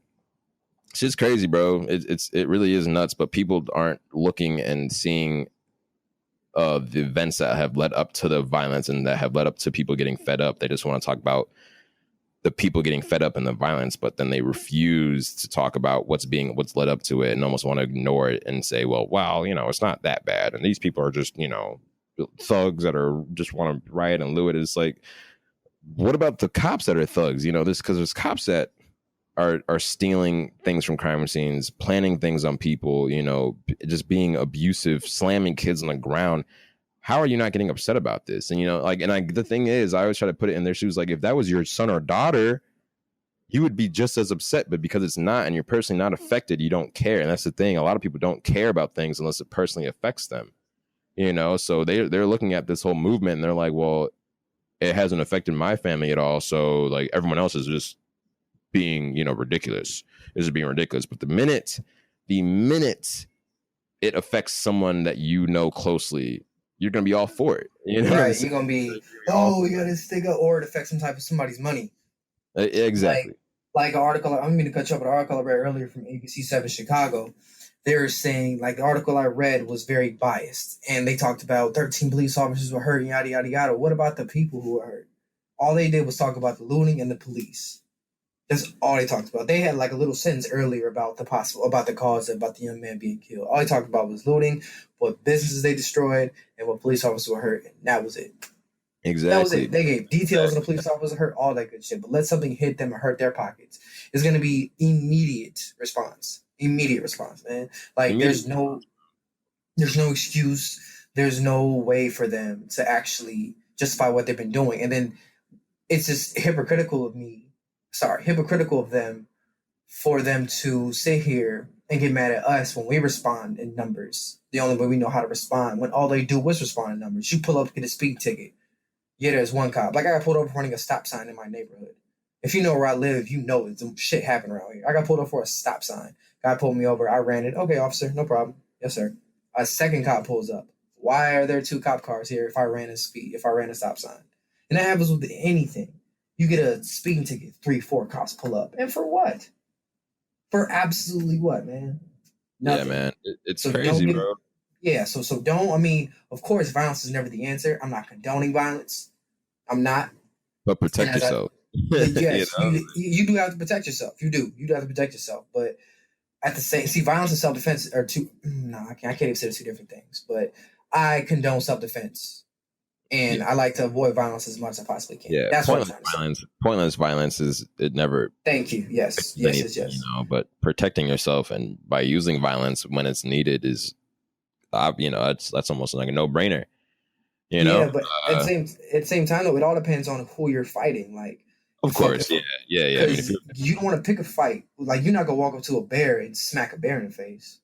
it's just crazy, bro. It really is nuts, but people aren't looking and seeing the events that have led up to the violence and that have led up to people getting fed up. They just want to talk about the people getting fed up in the violence, but then they refuse to talk about what's led up to it, and almost want to ignore it and say, well, it's not that bad, and these people are just, thugs that are just want to riot and loot. It's like, what about the cops that are thugs? Because there's cops that are stealing things from crime scenes, planning things on people, just being abusive, slamming kids on the ground. How are you not getting upset about this? And, the thing is, I always try to put it in their shoes. Like, if that was your son or daughter, you would be just as upset, but because it's not, and you're personally not affected, you don't care. And that's the thing. A lot of people don't care about things unless it personally affects them, so they're looking at this whole movement and they're like, well, it hasn't affected my family at all. So like, everyone else is just being, ridiculous. Is being ridiculous. But the minute it affects someone that closely, you're gonna be all for it. Right? You're gonna be, we gotta stick up, or it affects somebody's money. Exactly. Like an article. I'm going to cut you up. An article I read earlier from ABC7 Chicago. They were saying, like, the article I read was very biased, and they talked about 13 police officers were hurt, yada yada yada. What about the people who were hurt? All they did was talk about the looting and the police. That's all they talked about. They had like a little sentence earlier about the cause, about the young man being killed. All they talked about was looting, what businesses they destroyed, and what police officers were hurt. And that was it. Exactly. That was it. They gave details on the police officers hurt, all that good shit. But let something hit them or hurt their pockets, it's going to be immediate response. Immediate response, man. Like, there's no excuse. There's no way for them to actually justify what they've been doing. And then it's just hypocritical of them for them to sit here and get mad at us when we respond in numbers. The only way we know how to respond, when all they do was respond in numbers. You pull up, get a speed ticket. Yeah, there's one cop. Like, I got pulled over running a stop sign in my neighborhood. If you know where I live, you know some shit happened around here. I got pulled up for a stop sign. Guy pulled me over. I ran it. Okay, officer, no problem. Yes, sir. A second cop pulls up. Why are there two cop cars here if I ran a stop sign? And that happens with anything. You get a speeding ticket, 3-4 cops pull up. And for what? For absolutely what, man? Nothing. Yeah, man. It's crazy, bro. Yeah, so don't, of course, violence is never the answer. I'm not condoning violence. I'm not. But protect yourself. Yes, you do have to protect yourself. You do. You do have to protect yourself. But at the same, violence and self-defense are two, I can't even say they're two different things. But I condone self-defense. And I like to avoid violence as much as I possibly can. Yeah, that's pointless violence is it never. Thank you. Yes. Yes. But protecting yourself and by using violence when it's needed is, that's almost like a no-brainer. Yeah, but at the same time, though, it all depends on who you're fighting. Like, of course, yeah. You don't want to pick a fight. Like, you're not gonna walk up to a bear and smack a bear in the face.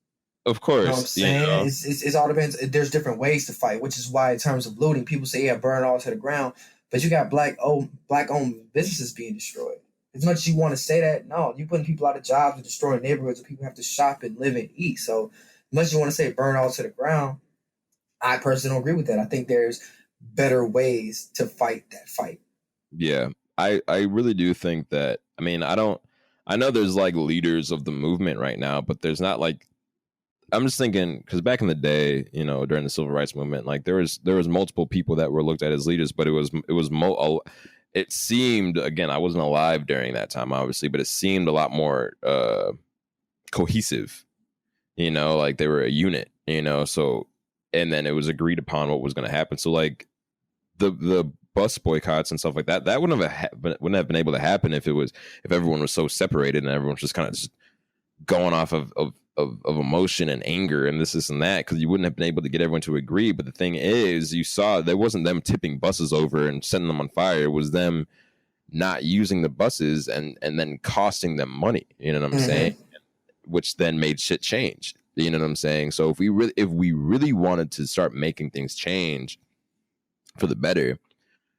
Of course. You know what I'm saying? It all depends. There's different ways to fight, which is why in terms of looting, people say, burn it all to the ground. But you got black-owned businesses being destroyed. As much as you want to say that, no, you're putting people out of jobs and destroying neighborhoods where people have to shop and live and eat. So as much as you want to say burn it all to the ground, I personally don't agree with that. I think there's better ways to fight that fight. Yeah, I really do think that. I know there's like leaders of the movement right now, but there's not like, I'm just thinking, because back in the day, during the civil rights movement, like there was multiple people that were looked at as leaders, but it seemed, again, I wasn't alive during that time, obviously, but it seemed a lot more cohesive, like they were a unit, you know. So, and then it was agreed upon what was going to happen. So like the bus boycotts and stuff like that, that wouldn't have been able to happen if everyone was so separated and everyone's just kind of just going off of emotion and anger and this and that, because you wouldn't have been able to get everyone to agree. But the thing is, you saw there wasn't them tipping buses over and setting them on fire. It was them not using the buses and then costing them money. You know what I'm saying? Which then made shit change. You know what I'm saying? So if we really wanted to start making things change for the better,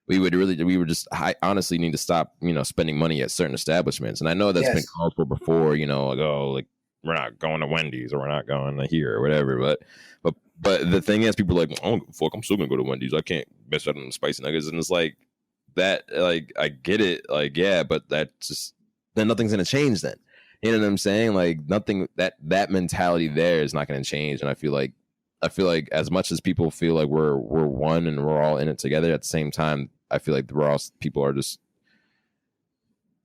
we would just honestly need to stop, you know, spending money at certain establishments. And I know that's been called for before, you know, like, oh, like we're not going to Wendy's or we're not going to here or whatever. But the thing is, people are like, oh, fuck, I'm still gonna go to Wendy's. I can't mess up on the spicy nuggets. And it's like that, like, I get it, like, yeah, but that just, then nothing's gonna change then. You know what I'm saying? Like nothing, that mentality there is not gonna change. And I feel like as much as people feel like we're one and we're all in it together, at the same time, I feel like people are just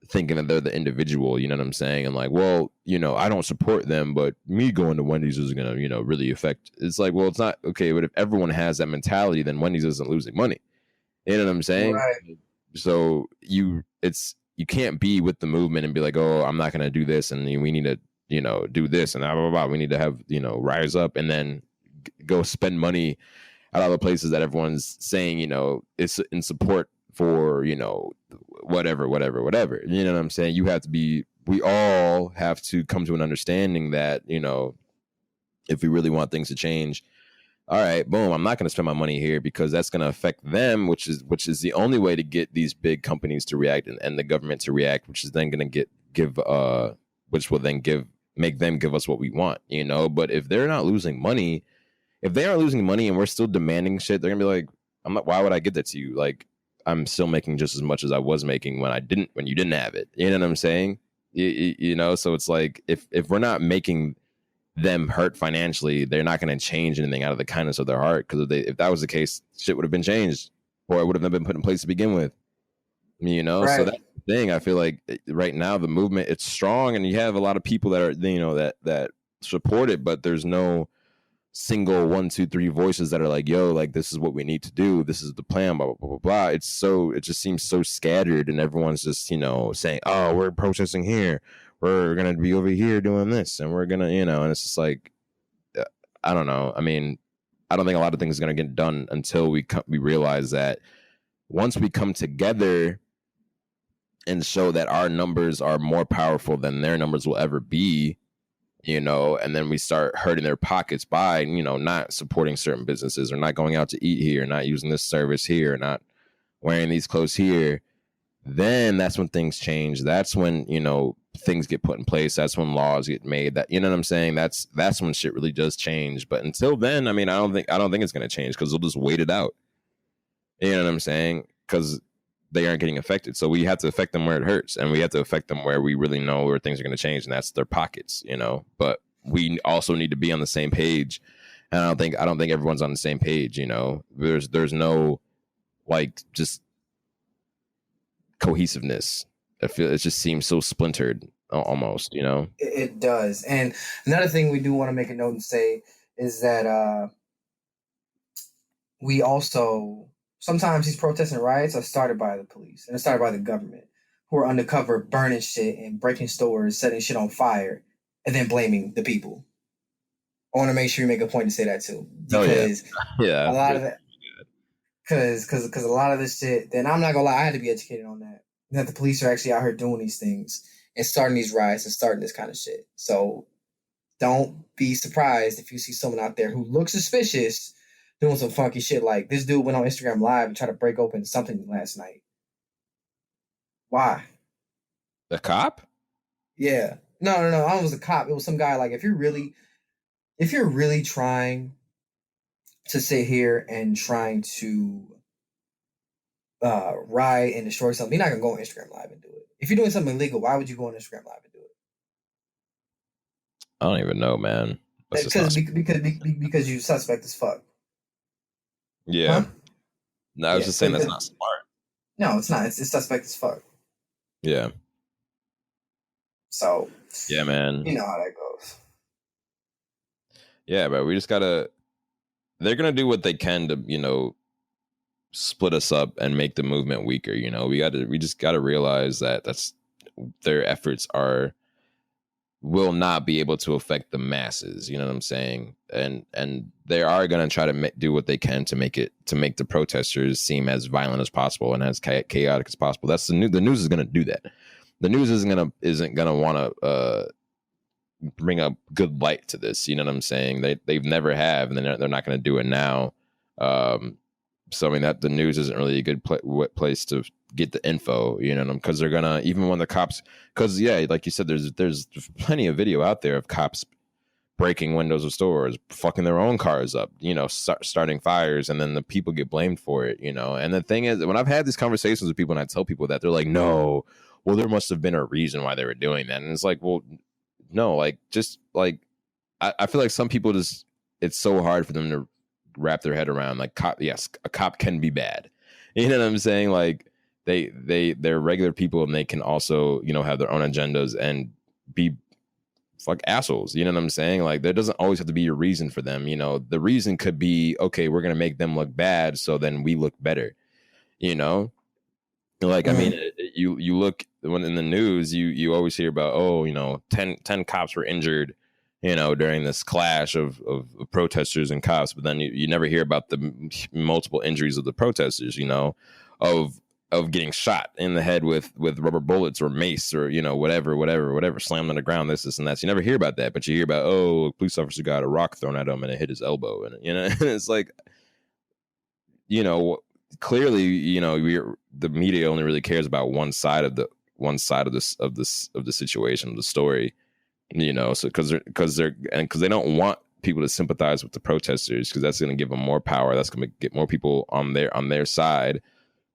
thinking that they're the individual, you know what I'm saying? And like, well, you know, I don't support them, but me going to Wendy's is going to, you know, really affect. It's like, well, it's not okay. But if everyone has that mentality, then Wendy's isn't losing money. You know what I'm saying? Right. So you can't be with the movement and be like, oh, I'm not going to do this. And we need to, you know, do this and blah, blah, blah. We need to have, you know, rise up and then go spend money at other places that everyone's saying, you know, it's in support for, you know, whatever. You know what I'm saying? We all have to come to an understanding that, you know, if we really want things to change, all right, boom, I'm not going to spend my money here because that's going to affect them, which is the only way to get these big companies to react and the government to react, which is then going to make them give us what we want, you know? But if they're not losing money, if they aren't losing money and we're still demanding shit, they're gonna be like, why would I give that to you? Like, I'm still making just as much as I was making when you didn't have it. You know what I'm saying? You know, so it's like, if we're not making them hurt financially, they're not going to change anything out of the kindness of their heart. Because if that was the case, shit would have been changed, or it would have never been put in place to begin with. You know, right. So that's the thing. I feel like right now the movement, it's strong, and you have a lot of people that are, you know, that support it, but there's no single 1, 2, 3 voices that are like, yo, like, this is what we need to do, this is the plan, blah blah blah blah blah. It just seems so scattered, and everyone's just, you know, saying, oh, we're protesting here, we're gonna be over here doing this, and we're gonna, you know, and it's just like, I don't know. I mean, I don't think a lot of things are gonna get done until we realize that once we come together and show that our numbers are more powerful than their numbers will ever be, you know, and then we start hurting their pockets by, you know, not supporting certain businesses or not going out to eat here, not using this service here, not wearing these clothes here, then that's when things change. That's when, you know, things get put in place. That's when laws get made. That, you know what I'm saying? That's when shit really does change. But until then, I mean, I don't think it's going to change, because they'll just wait it out. You know what I'm saying? Because they aren't getting affected. So we have to affect them where it hurts, and we have to affect them where we really know where things are going to change, and that's their pockets, you know. But we also need to be on the same page, and I don't think everyone's on the same page, you know. There's no, like, just cohesiveness. I feel it just seems so splintered almost, you know. It does. And another thing we do want to make a note and say is that we also, sometimes these protests and riots are started by the police, and they're started by the government, who are undercover burning shit and breaking stores, setting shit on fire, and then blaming the people. I want to make sure you make a point to say that too, because a lot of that, because a lot of this shit. Then I'm not gonna lie, I had to be educated on that. That the police are actually out here doing these things and starting these riots and starting this kind of shit. So don't be surprised if you see someone out there who looks suspicious doing some funky shit. Like this dude went on Instagram Live and tried to break open something last night. Why? The cop? Yeah. No. I don't know. It was a cop. It was some guy. Like, if you're really trying to sit here and trying to riot and destroy something, you're not gonna go on Instagram Live and do it. If you're doing something illegal, why would you go on Instagram Live and do it? I don't even know, man. Because you suspect as fuck. Yeah. Huh? No, I was just saying that's not smart. No, it's not. It's suspect as fuck. Yeah. So. Yeah, man. You know how that goes. Yeah, but we just gotta. They're gonna do what they can to, split us up and make the movement weaker. We just gotta realize that their efforts will not be able to affect the masses. You know what I'm saying? And they are gonna try to do what they can to make the protesters seem as violent as possible and as chaotic as possible. That's the news is gonna do that. The news isn't gonna want to bring a good light to this. You know what I'm saying? They've never have, and they're not going to do it now. So I mean that the news isn't really a good place to get the info. You know, because they're gonna, even when the cops, because like you said, there's plenty of video out there of cops breaking windows of stores, fucking their own cars up, starting fires, and then the people get blamed for it. And the thing is, when I've had these conversations with people and I tell people that, they're like, no, well, there must have been a reason why they were doing that, and it's like, well, no, like, just like, I feel like some people it's so hard for them to wrap their head around, like, yes, a cop can be bad. You know what I'm saying? Like, they're regular people, and they can also, have their own agendas and be like assholes. You know what I'm saying? Like, there doesn't always have to be a reason for them. The reason could be, okay, we're going to make them look bad, so then we look better, Like, I mean, you look when in the news, you always hear about, 10 cops were injured, during this clash of protesters and cops. But then you never hear about the multiple injuries of the protesters, of getting shot in the head with rubber bullets or mace or, whatever, slammed on the ground, this and that. So you never hear about that, but you hear about, a police officer got a rock thrown at him and it hit his elbow. And, and it's like, clearly, the media only really cares about one side of the situation, the story, so because they don't want people to sympathize with the protesters, because that's going to give them more power. That's going to get more people on their side.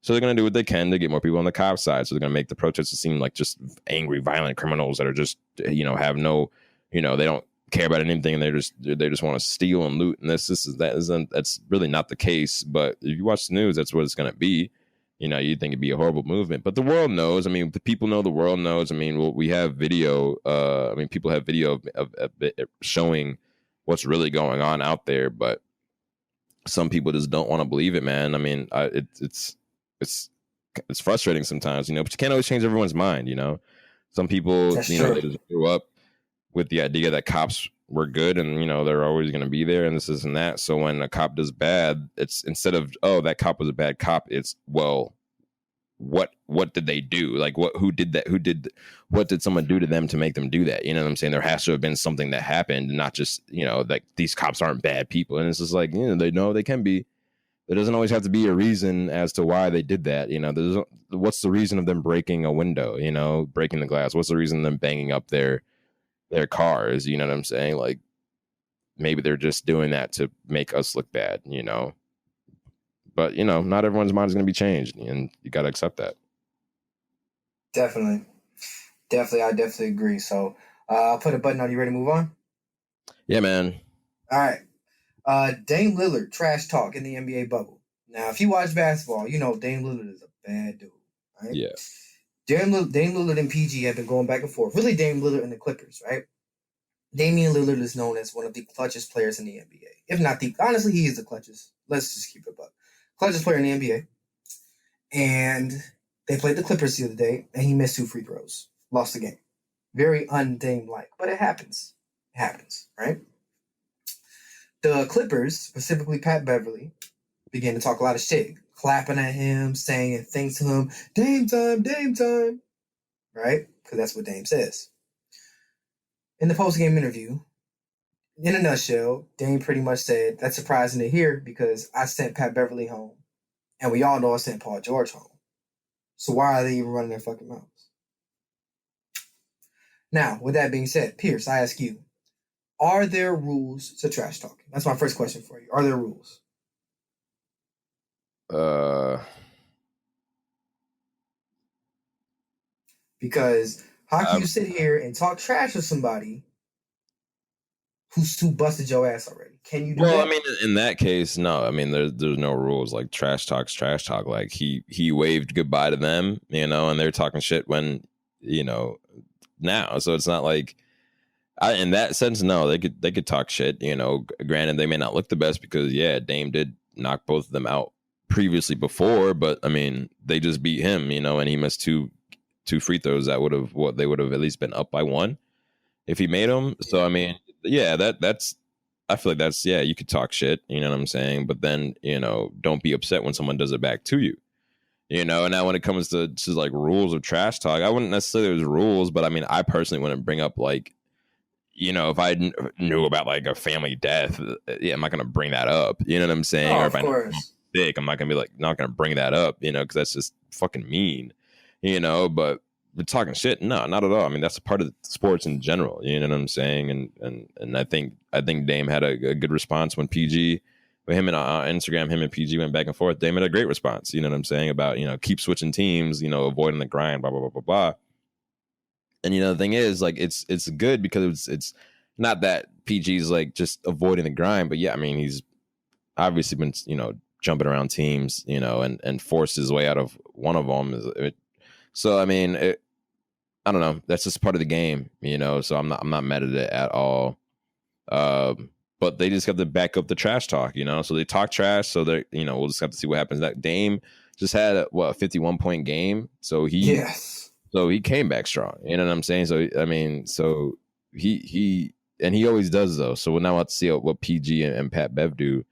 So they're going to do what they can to get more people on the cop side. So they're going to make the protesters seem like just angry, violent criminals that are just, have no, they don't care about anything, and they just want to steal and loot, and that's really not the case. But if you watch the news, that's what it's going to be. You think it'd be a horrible movement, but the world knows. I mean, the people know, the world knows. I mean, we have video. People have video of it showing what's really going on out there, but some people just don't want to believe it, man. I mean, it's frustrating sometimes, but you can't always change everyone's mind. Some people, they just grew up with the idea that cops were good, and they're always going to be there, and this and that. So when a cop does bad, it's, instead of, that cop was a bad cop, it's, well, what did they do? Like, who did that? What did someone do to them to make them do that? You know what I'm saying? There has to have been something that happened, not just, like, these cops aren't bad people. And it's just like, they know they can be. There doesn't always have to be a reason as to why they did that. What's the reason of them breaking a window, breaking the glass? What's the reason of them banging up their cars? You know what I'm saying? Like, maybe they're just doing that to make us look bad, but not everyone's mind is going to be changed, and you got to accept that. Definitely. I definitely agree. So I'll put a button on. You ready to move on? Yeah, man. All right. Dame Lillard trash talk in the NBA bubble. Now, if you watch basketball, Dame Lillard is a bad dude, right? Yeah. Dame Lillard and PG have been going back and forth. Really, Dame Lillard and the Clippers, right? Damian Lillard is known as one of the clutchest players in the NBA. If not honestly, he is the clutchest. Let's just keep it up. Clutchest player in the NBA. And they played the Clippers the other day, and he missed 2 free throws. Lost the game. Very un-Dame-like, but it happens. It happens, right? The Clippers, specifically Pat Beverly, began to talk a lot of shit, clapping at him, saying things to him, Dame time, right? Because that's what Dame says. In the post-game interview, in a nutshell, Dame pretty much said, that's surprising to hear because I sent Pat Beverly home, and we all know I sent Paul George home. So why are they even running their fucking mouths? Now, with that being said, Pierce, I ask you, are there rules to trash talking? That's my first question for you. Are there rules? Because how can you sit here and talk trash to somebody who busted your ass already? Can you do that? Well, I mean, in that case, no. I mean, there's no rules. Like, trash talk's trash talk. Like, he waved goodbye to them, and they're talking shit when, now. So it's not like, In that sense, no, they could talk shit. You know, granted, they may not look the best because Dame did knock both of them out previously before, but I mean, they just beat him, you know, and he missed two free throws that they would have at least been up by one if he made them. So I mean, that's I feel like that's you could talk shit, you know what I'm saying, but then don't be upset when someone does it back to you. And now when it comes to like rules of trash talk, I wouldn't necessarily there's rules, but I mean, I personally wouldn't bring up like, if I knew about like a family death, I'm not gonna bring that up. You know what I'm saying? Or if I know I'm sick, I'm not gonna be like not gonna bring that up. Because that's just fucking mean. But talking shit, no, not at all. I mean, that's a part of sports in general. You know what I'm saying? And I think Dame had a good response when PG, with him and Instagram, him and PG went back and forth. Dame had a great response. You know what I'm saying about keep switching teams. Avoiding the grind. Blah blah blah blah blah. And the thing is, like, it's good because it's not that PG's like just avoiding the grind, but I mean, he's obviously been jumping around teams, and forced his way out of one of them. So I mean, I don't know. That's just part of the game, So I'm not mad at it at all. But they just have to back up the trash talk, So they talk trash, so they we'll just have to see what happens. That Dame just had a 51-point game, so he came back strong. You know what I'm saying? So I mean, so he always does though. So now let's see what PG and Pat Bev do,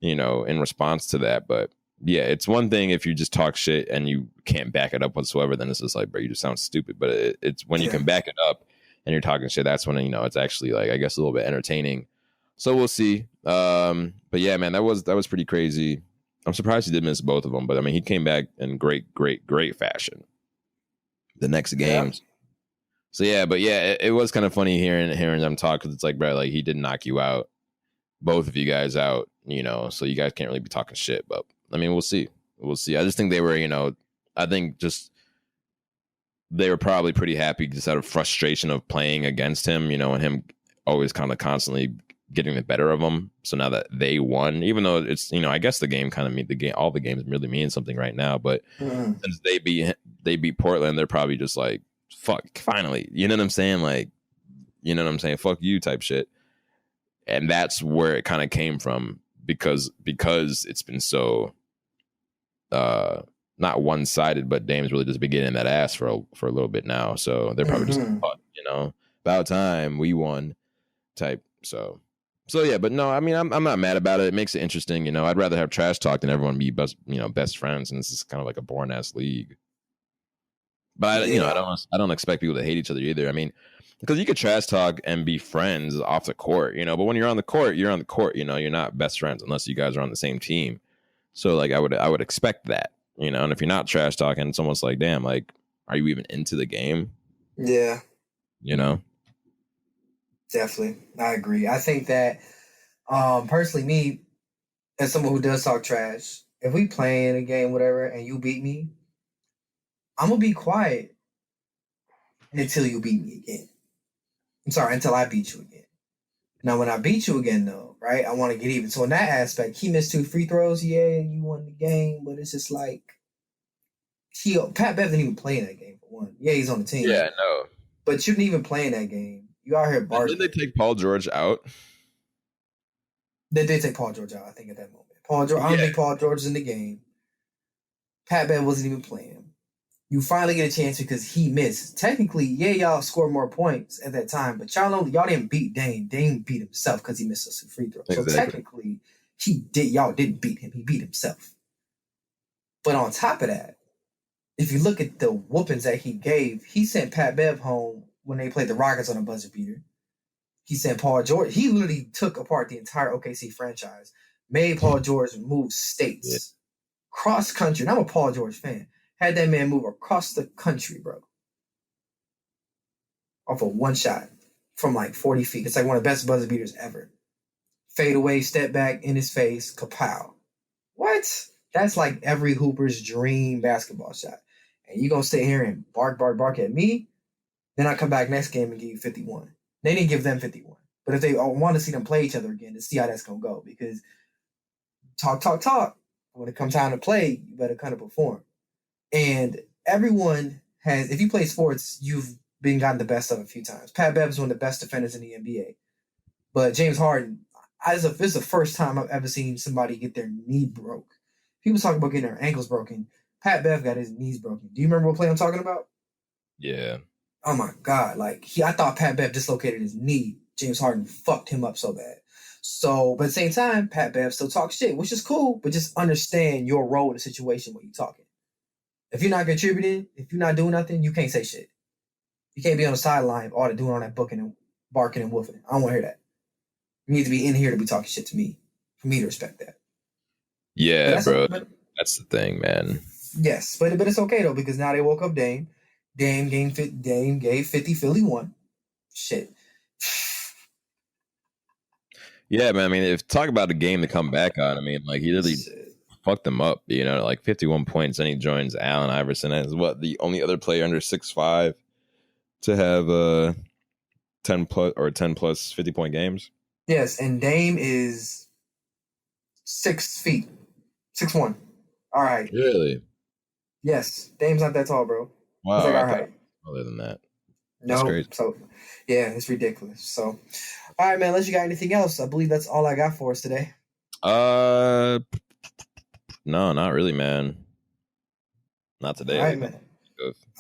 in response to that. But it's one thing if you just talk shit and you can't back it up whatsoever, then it's just like, bro, you just sound stupid. But it's when you can back it up and you're talking shit, that's when it's actually like, I guess, a little bit entertaining. So we'll see. But man, that was pretty crazy. I'm surprised he did miss both of them, but I mean, he came back in great fashion the next games. So it was kind of funny hearing them talk, because it's like, bro, like, he did knock you out, both of you guys out, so you guys can't really be talking shit. But I mean, we'll see. I just think they were, I think just they were probably pretty happy just out of frustration of playing against him, and him always kind of constantly getting the better of them. So now that they won, even though it's, I guess the game kind of mean the game, all the games really mean something right now, but since they beat Portland, they're probably just like, fuck, finally, you know what I'm saying? Like, you know what I'm saying? Fuck you type shit. And that's where it kind of came from, because it's been so not one-sided, but Dame's really just been getting that ass for a little bit now. So they're probably just like, about time we won type. So but no, I mean, I'm not mad about it. It makes it interesting. I'd rather have trash talk than everyone be best friends, and this is kind of like a boring ass league. But I don't expect people to hate each other either. I mean, because you could trash talk and be friends off the court, but when you're on the court, you're on the court. You're not best friends unless you guys are on the same team. So like, I would expect that, and if you're not trash talking, it's almost like, damn, like, are you even into the game? Yeah. Definitely. I agree. I think that, personally, me, as someone who does talk trash, if we play in a game, whatever, and you beat me, I'm going to be quiet until you beat me again. I'm sorry, until I beat you again. Now, when I beat you again, though, right, I want to get even. So in that aspect, he missed 2 free throws. Yeah, you won the game, but it's just like, Pat Bev didn't even play in that game, for one. Yeah, he's on the team. Yeah, no. But you didn't even play in that game. You out here barking. Didn't they take Paul George out? They did take Paul George out, I think, at that moment. I don't think Paul George is in the game. Pat Bev wasn't even playing. You finally get a chance because he missed. Technically, y'all scored more points at that time, but y'all didn't beat Dame. Dame beat himself because he missed us some free throws. Exactly. So technically, y'all didn't beat him. He beat himself. But on top of that, if you look at the whoopings that he gave, he sent Pat Bev home when they played the Rockets on a buzzer beater. He sent Paul George. He literally took apart the entire OKC franchise, made Paul George move states, cross country. And I'm a Paul George fan. Had that man move across the country, bro. Off of one shot from like 40 feet. It's like one of the best buzzer beaters ever. Fade away, step back, in his face, kapow. What? That's like every hooper's dream basketball shot. And you gonna sit here and bark at me? Then I come back next game and give you 51. They didn't give them 51. But if they want to see them play each other again to see how that's going to go, because talk. When it comes time to play, you better kind of perform. And everyone has, if you play sports, you've been gotten the best of a few times. Pat Bev is one of the best defenders in the NBA. But James Harden, this is the first time I've ever seen somebody get their knee broke. People talk about getting their ankles broken. Pat Bev got his knees broken. Do you remember what play I'm talking about? Yeah. Oh my God. I thought Pat Bev dislocated his knee. James Harden fucked him up so bad. So, but at the same time, Pat Bev still talks shit, which is cool, but just understand your role in the situation when you're talking. If you're not contributing, if you're not doing nothing, you can't say shit. You can't be on the sideline all doing all that booking and barking and woofing. I don't want to hear that. You need to be in here to be talking shit to me, for me to respect that. Yeah, bro. That's the thing, man. Yes, but it's okay though, because now they woke up Dame. Dame gave 50, Philly won. Shit. Yeah, man. I mean, if talk about a game to come back on, I mean, like he really fucked them up, you know, like 51 points, and he joins Allen Iverson as the only other player under 6'5" to have 10 plus 50-point games. Yes, and Dame is 6 feet, 6'1". All right. Really? Yes, Dame's not that tall, bro. Wow. He's like our height. Other than that. No. Crazy. So, yeah, it's ridiculous. So, all right, man. Unless you got anything else, I believe that's all I got for us today. No, not really, man. Not today. All right, man.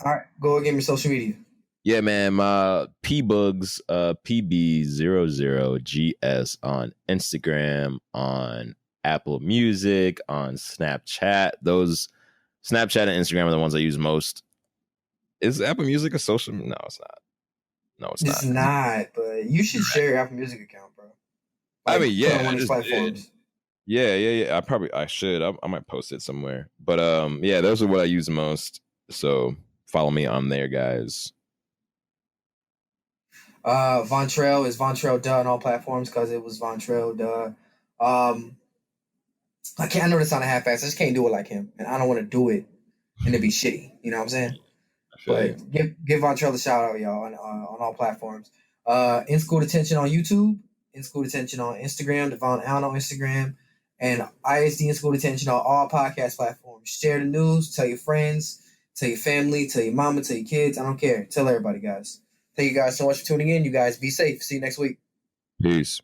All right, go give me social media. Yeah, man. My Pbugs, PB00GS on Instagram, on Apple Music, on Snapchat. Those Snapchat and Instagram are the ones I use most. Is Apple Music a social? No, it's not. No, it's not. It's not, but you should share your Apple Music account, bro. I mean, yeah, on one of these platforms. Yeah. I should. I might post it somewhere. But yeah, those are what I use most. So follow me on there, guys. Vontrell is Vontrell Duh on all platforms because it was Vontrell Duh. I know this sounded half-assed. I just can't do it like him, and I don't want to do it and it be shitty. You know what I'm saying? But give Vontrell a shout out, y'all, on all platforms. In School Detention on YouTube, In School Detention on Instagram, Devonn Allen on Instagram, and ISD In School Detention on all podcast platforms. Share the news, tell your friends, tell your family, tell your mama, tell your kids. I don't care. Tell everybody, guys. Thank you guys so much for tuning in. You guys be safe. See you next week. Peace.